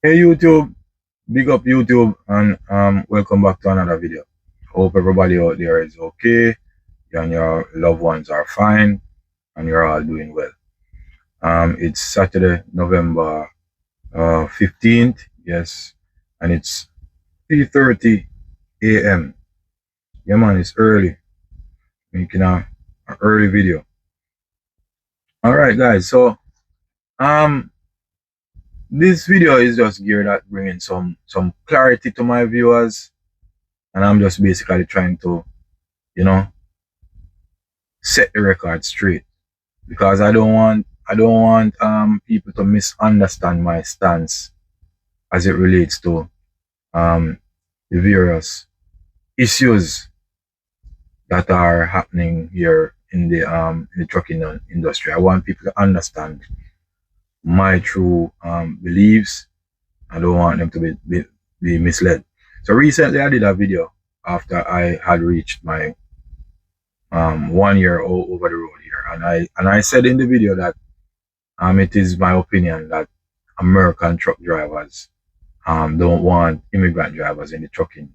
Hey YouTube, big up YouTube, and welcome back to another video. Hope everybody out there is okay, you and your loved ones are fine, and you're all doing well. It's Saturday, November 15th, yes, and it's 3:30 a.m. Yeah man, it's early, making a early video. Alright guys, so um this video is just geared at bringing some clarity to my viewers, and I'm just basically trying to, you know, set the record straight, because I don't want people to misunderstand my stance as it relates to um the various issues that are happening here in the trucking industry. I want people to understand my true beliefs. I don't want them to be misled. So recently I did a video after I had reached my 1 year over the road here, and I said in the video that it is my opinion that American truck drivers don't want immigrant drivers in the trucking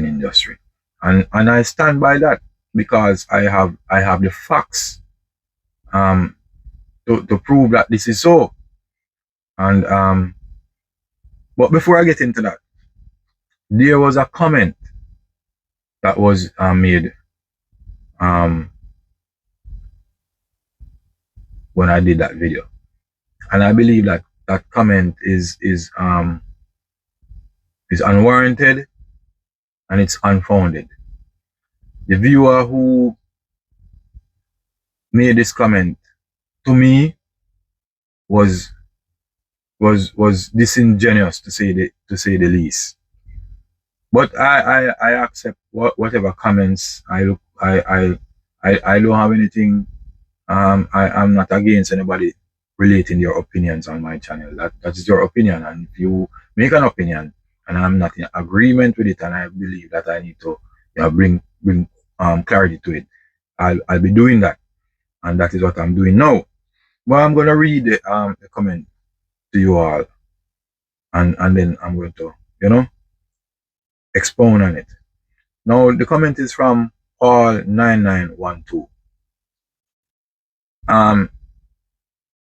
industry, and I stand by that, because I have the facts um to prove that this is so. And but before I get into that, there was a comment that was made um when I did that video, and I believe that that comment is unwarranted and it's unfounded. The viewer who made this comment, to me, was disingenuous, to say the least. But I accept whatever comments. I don't have anything. I'm not against anybody relating their opinions on my channel. That is your opinion, and if you make an opinion and I'm not in agreement with it, and I believe that I need to, bring clarity to it, I'll be doing that, and that is what I'm doing now. But I'm gonna read the comment to you all, and then I'm going to, expound on it. Now the comment is from Paul9912.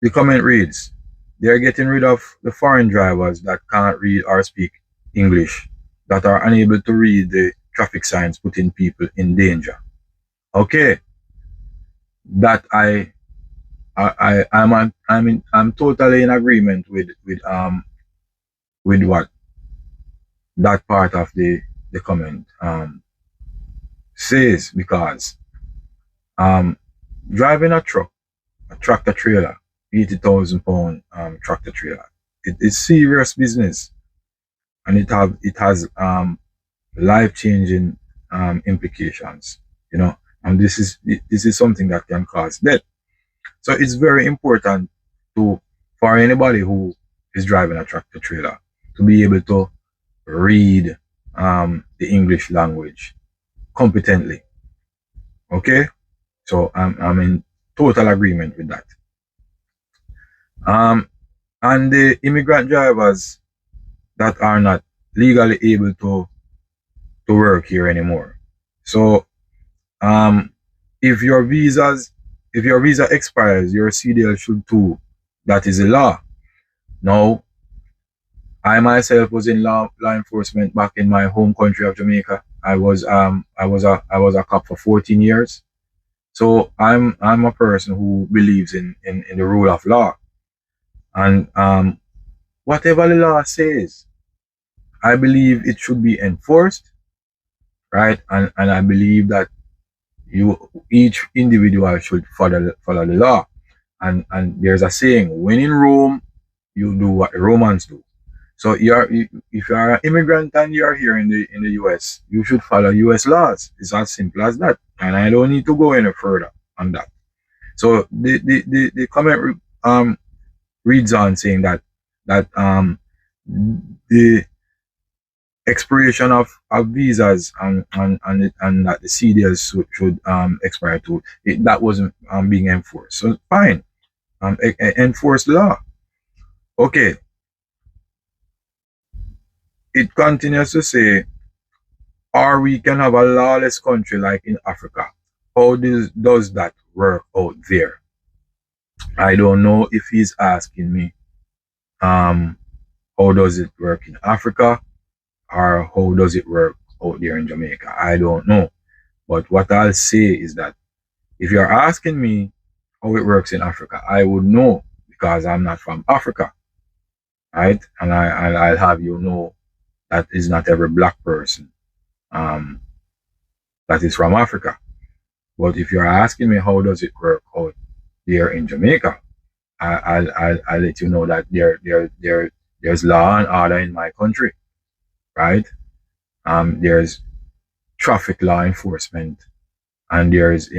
The comment reads, "They are getting rid of the foreign drivers that can't read or speak English, that are unable to read the traffic signs, putting people in danger." Okay, that I'm totally in agreement with what that part of the comment says, because driving a truck, a tractor trailer, 80,000 pound tractor trailer, it's serious business, and it has life changing implications, and this is something that can cause death. So it's very important to for anybody who is driving a tractor trailer to be able to read the English language competently. Okay, so I'm in total agreement with that. And the immigrant drivers that are not legally able to work here anymore. So if your visa expires, your CDL should too. That is the law. Now, I myself was in law enforcement back in my home country of Jamaica. I was a cop for 14 years. So I'm a person who believes in the rule of law. And whatever the law says, I believe it should be enforced, right? And I believe that each individual should follow the law. And there's a saying, when in Rome, you do what the Romans do. So if you're an immigrant and you're here in the US, you should follow US laws. It's as simple as that. And I don't need to go any further on that. So the comment reads on saying that the expiration of visas and that the CDLs should expire too, that wasn't being enforced. So fine, enforce the law. Okay, it continues to say, or we can have a lawless country like in Africa. How does that work out there? I don't know if he's asking me, how does it work in Africa, or how does it work out there in Jamaica? I don't know. But what I'll say is that if you're asking me how it works in Africa, I would know because I'm not from Africa, right? And I'll have you know that is not every black person um, that is from Africa. But if you're asking me how does it work out there in Jamaica, I'll let you know that there's law and order in my country, right? There's traffic law enforcement, and there's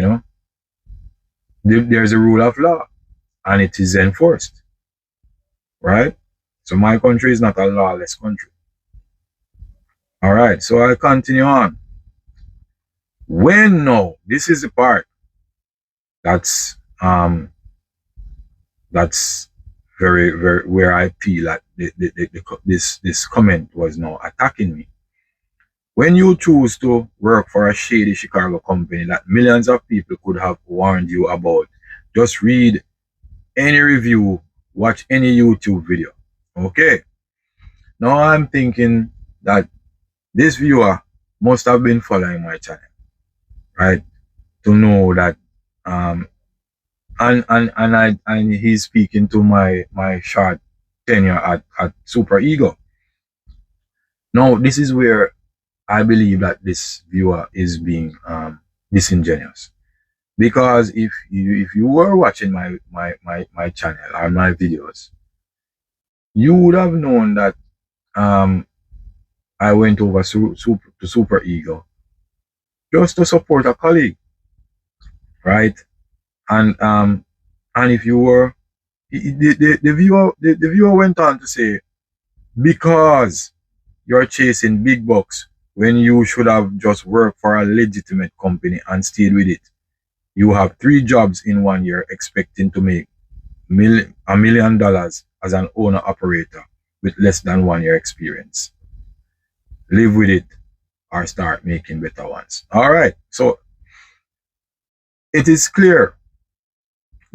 there's a rule of law, and it is enforced, right? So my country is not a lawless country. All right, so I'll continue on. When no, this is the part that's very very where I feel that this comment was now attacking me. When you choose to work for a shady Chicago company that millions of people could have warned you about, just read any review, watch any YouTube video. Okay. Now I'm thinking that this viewer must have been following my channel, right? To know that and he's speaking to my short tenure at Super Ego. Now this is where I believe that this viewer is being disingenuous, because if you were watching my channel or my videos, you would have known that I went over to Super Ego just to support a colleague, right? And if you were the viewer went on to say, because you're chasing big bucks when you should have just worked for a legitimate company and stayed with it. You have 3 jobs in 1 year expecting to make $1 million as an owner operator with less than 1 year experience. Live with it or start making better ones. All right. So it is clear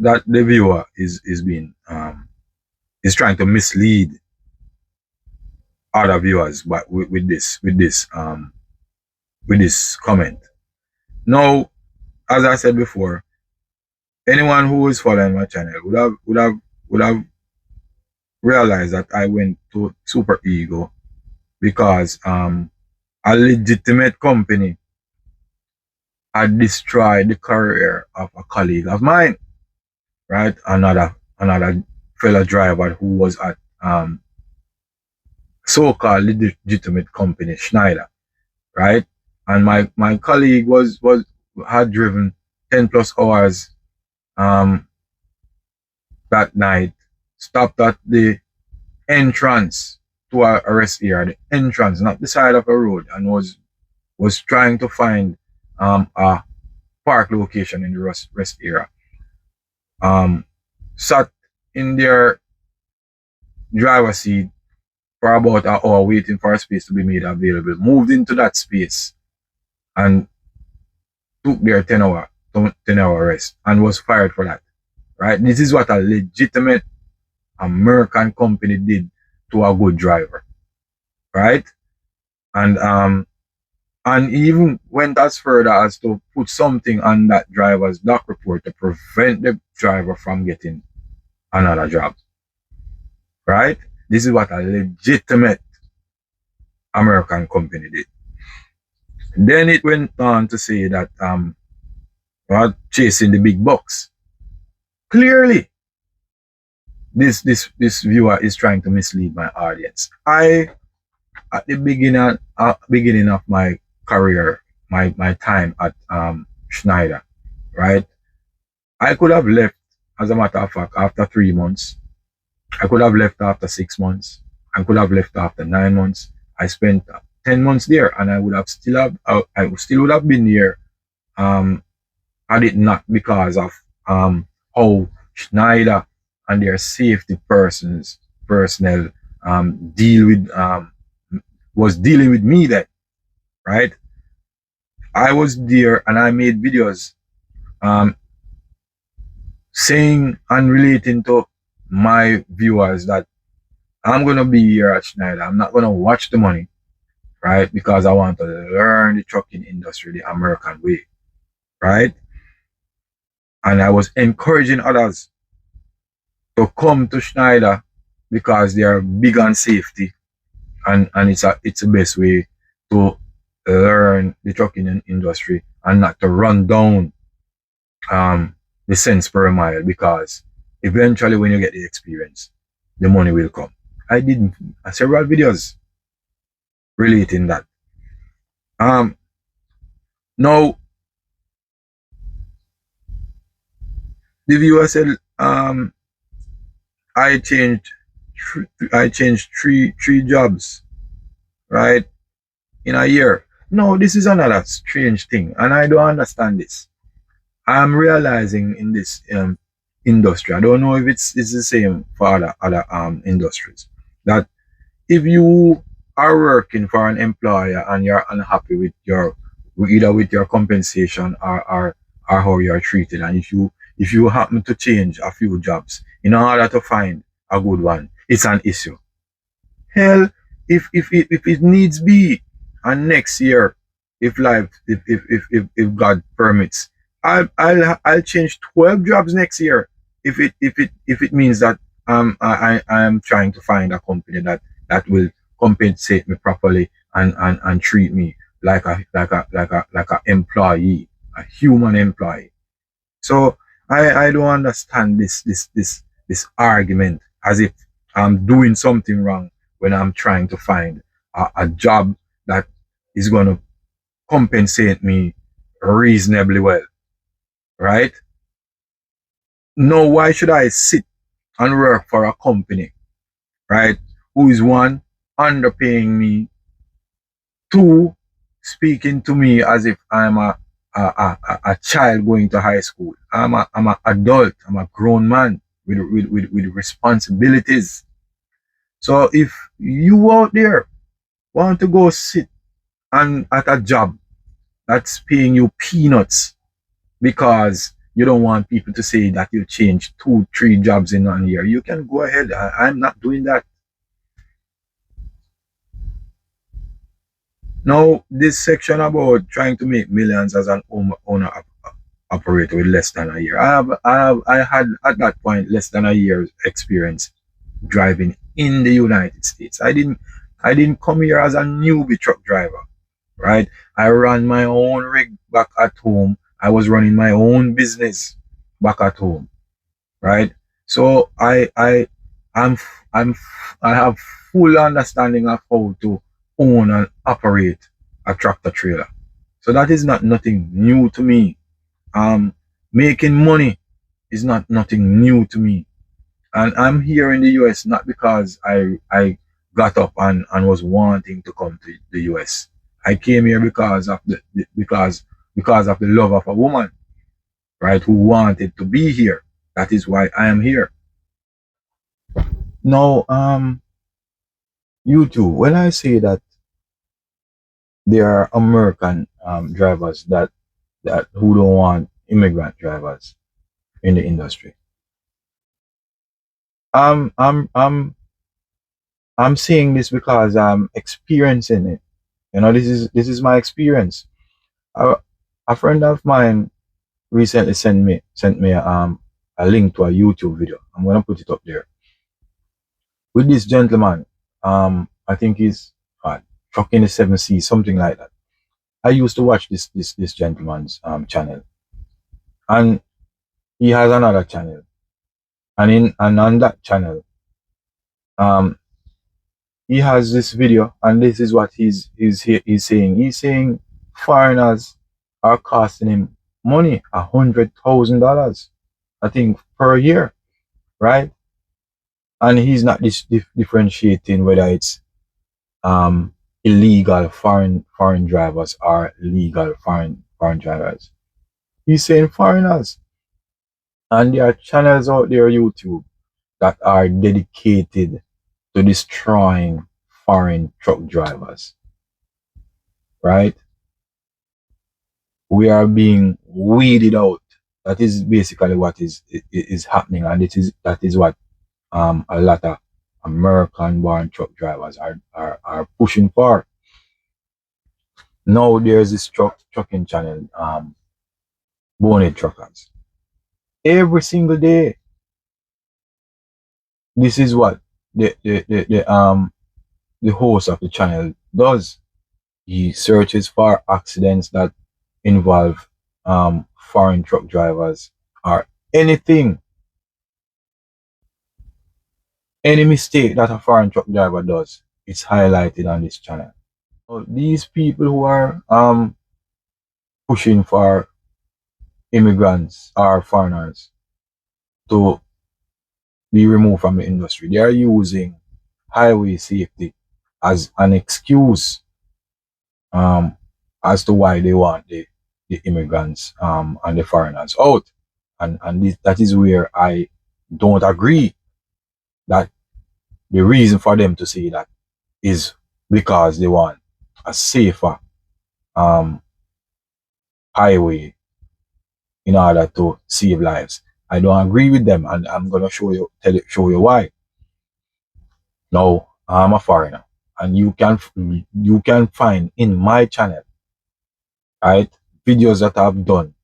that the viewer is trying to mislead other viewers, but with this comment. Now, as I said before, anyone who is following my channel would have realized that I went to Super Ego because a legitimate company had destroyed the career of a colleague of mine, right? Another fellow driver who was at so-called legitimate company Schneider, right? And my colleague had driven 10 plus hours that night, stopped at the entrance to a rest area, the entrance, not the side of a road, and was trying to find a park location in the rest area. Sat in their driver's seat for about an hour waiting for a space to be made available, moved into that space and took their 10-hour rest and was fired for that, right? This is what a legitimate American company did to a good driver, right? And even went as further as to put something on that driver's dock report to prevent the driver from getting another job, right? This is what a legitimate American company did. Then it went on to say that chasing the big bucks. Clearly, this viewer is trying to mislead my audience. At the beginning of my career, my time at Schneider, right? I could have left, as a matter of fact, after 3 months. I could have left after 6 months. I could have left after 9 months. I spent 10 months there, and I would still have been there, had it not because of how Schneider and their safety personnel deal with was dealing with me then, right? I was there and I made videos um, saying and relating to my viewers that I'm gonna be here at Schneider. I'm not gonna watch the money, right? Because I want to learn the trucking industry the American way, right? And I was encouraging others to come to Schneider because they are big on safety, and it's the best way to learn the trucking industry and not to run down the cents per mile, because eventually when you get the experience, the money will come. I did several videos relating that. Um, Now the viewer said, I changed, I changed three jobs, right, in a year. No, this is another strange thing, and I don't understand this. I'm realizing in this industry, I don't know if it's the same for other industries, that if you are working for an employer and you're unhappy with your, either with your compensation or how you're treated, and if you happen to change a few jobs in order to find a good one, it's an issue. Hell, if it needs be, and next year, if life if God permits, I'll change 12 jobs next year, if it means that I am trying to find a company that will compensate me properly, and treat me like a employee, a human employee. So I don't understand this argument as if I'm doing something wrong when I'm trying to find a job that is going to compensate me reasonably well, right? No, why should I sit and work for a company, right, who is, one, underpaying me, two, speaking to me as if I'm a child going to high school. I'm an adult. I'm a grown man with responsibilities. So if you out there want to go sit and at a job that's paying you peanuts because you don't want people to say that you changed 2 3 jobs in 1 year, you can go ahead. I'm not doing that. Now, this section about trying to make millions as an owner operator with less than a year. I had at that point less than a year's experience driving in the United States. I didn't come here as a newbie truck driver, right? I ran my own rig back at home. I was running my own business back at home, right? So I'm I'm I have full understanding of how to own and operate a tractor trailer. So that is not nothing new to me. Making money is not nothing new to me. And I'm here in the US not because I got up and was wanting to come to the US. I came here because of because of the love of a woman, right, who wanted to be here. That is why I am here. Now, YouTube, when I say that there are American drivers that who don't want immigrant drivers in the industry, um, I'm I'm I'm saying this because I'm experiencing it. You know, this is my experience. A, a friend of mine recently sent me a link to a YouTube video. I'm gonna put it up there with this gentleman. I think he's trucking the 7C, something like that. I used to watch this gentleman's channel, and he has another channel, and on that channel, um he has this video, and this is what he's saying. He's saying foreigners are costing him money, $100,000, I think, per year, right? And he's not differentiating whether it's illegal foreign drivers or legal foreign drivers. He's saying foreigners, and there are channels out there, YouTube, that are dedicated to destroying foreign truck drivers, right? We are being weeded out. That is basically what is happening, and that is what a lot of American born truck drivers are pushing for. Now there's this trucking channel, Bonnet Truckers. Every single day, this is what the host of the channel does. He searches for accidents that involve foreign truck drivers or anything, any mistake that a foreign truck driver does, it's highlighted on this channel. So these people who are pushing for immigrants or foreigners to be removed from the industry, they are using highway safety as an excuse um, as to why they want the immigrants and the foreigners out. And that is where I don't agree that the reason for them to say that is because they want a safer um, highway in order to save lives. I don't agree with them, and I'm gonna show you why. Now, I'm a foreigner, and you can find in my channel, right, videos that I've done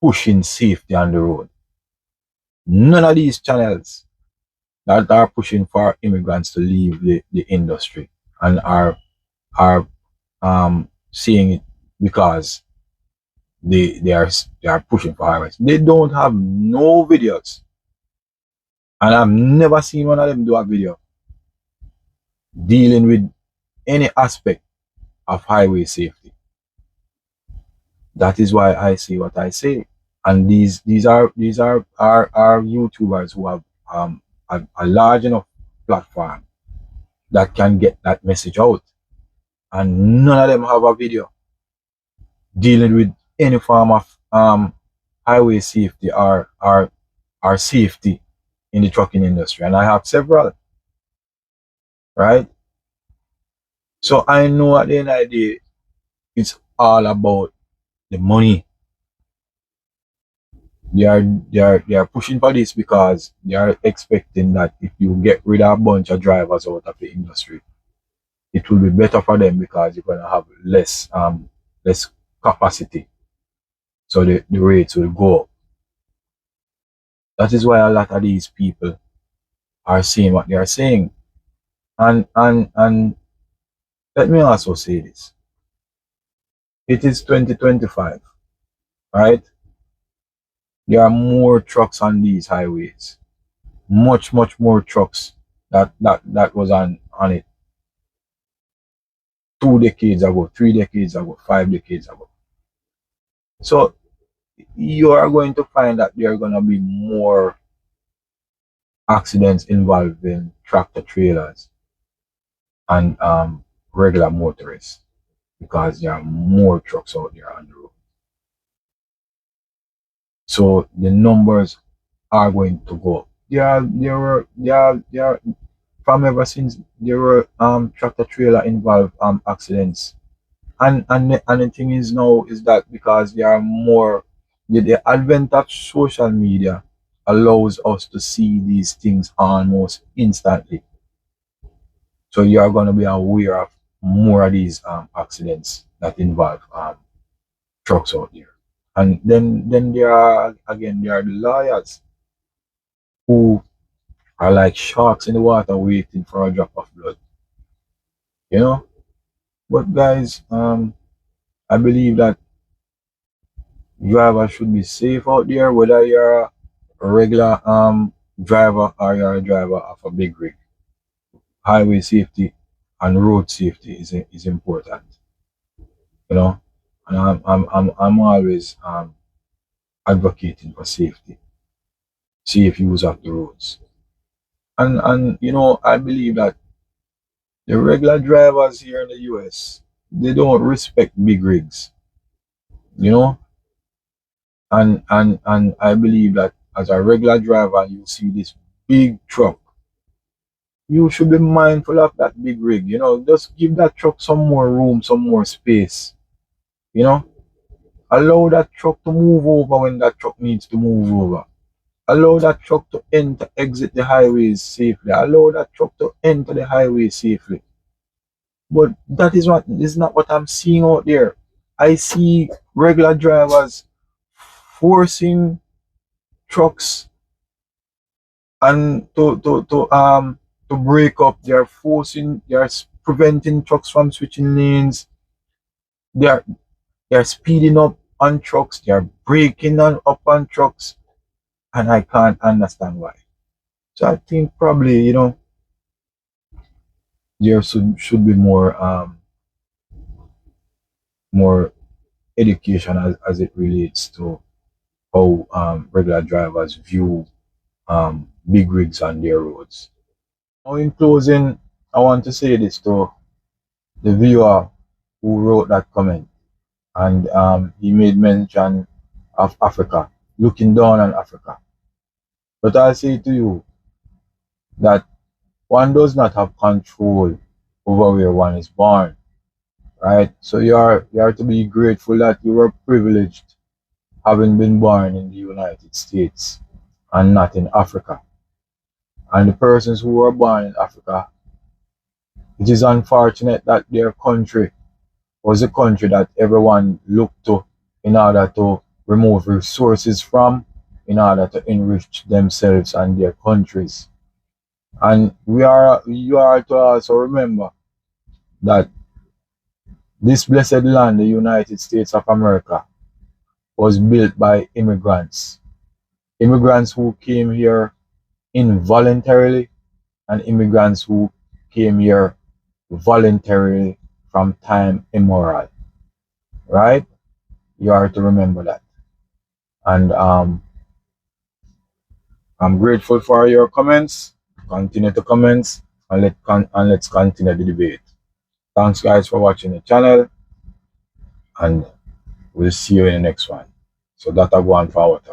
pushing safety on the road. None of these channels that are pushing for immigrants to leave the industry and are saying it because they are pushing for highways. They don't have no videos, and I've never seen one of them do a video dealing with any aspect of highway safety. That is why I say what I say. And these are YouTubers who have a large enough platform that can get that message out. And none of them have a video dealing with any form of highway safety or safety in the trucking industry. And I have several, right? So I know at the end of the day, it's all about the money. They are pushing for this because they are expecting that if you get rid of a bunch of drivers out of the industry, it will be better for them because you're gonna have less capacity. So the rates will go up. That is why a lot of these people are saying what they are saying. And let me also say this. It is 2025, right? There are more trucks on these highways. Much more trucks that was on it 2 decades ago, 3 decades ago, 5 decades ago. So you are going to find that there are going to be more accidents involving tractor trailers and regular motorists because there are more trucks out there on the road. So the numbers are going to go up. There are from ever since there were tractor trailer involved accidents. And the thing is now is that because there are more, the advent of social media allows us to see these things almost instantly. So you are going to be aware of more of these accidents that involve trucks out there. And then there are the lawyers who are like sharks in the water waiting for a drop of blood. You know? But guys, I believe that drivers should be safe out there, whether you're a regular driver or you're a driver of a big rig. Highway safety and road safety is important. You know? And I'm always advocating for safety, safe use of the roads. And I believe that the regular drivers here in the US, they don't respect big rigs, you know. And I believe that as a regular driver, you see this big truck you should be mindful of that big rig. You know, just give that truck some more room, some more space. You know, allow that truck to move over when that truck needs to move over. Allow that truck to enter, exit the highways safely. Allow that truck to enter the highway safely. But that is not what I'm seeing out there. I see regular drivers forcing trucks and to break up. They are preventing trucks from switching lanes. They are they are speeding up on trucks. They are breaking up on trucks, and I can't understand why. So I think probably there should be more education as it relates to how regular drivers view big rigs on their roads. Now, in closing, I want to say this to the viewer who wrote that comment, and he made mention of Africa, looking down on Africa. But I say to you that one does not have control over where one is born, right? So you are to be grateful that you were privileged having been born in the United States and not in Africa. And the persons who were born in Africa, it is unfortunate that their country was a country that everyone looked to in order to remove resources from, in order to enrich themselves and their countries. And you are to also remember that this blessed land, the United States of America, was built by immigrants. Immigrants who came here involuntarily and immigrants who came here voluntarily from time immemorial. Right? You are to remember that. And I'm grateful for your comments. Continue to comment and let's continue the debate. Thanks guys for watching the channel, and we'll see you in the next one. So that I go on forward.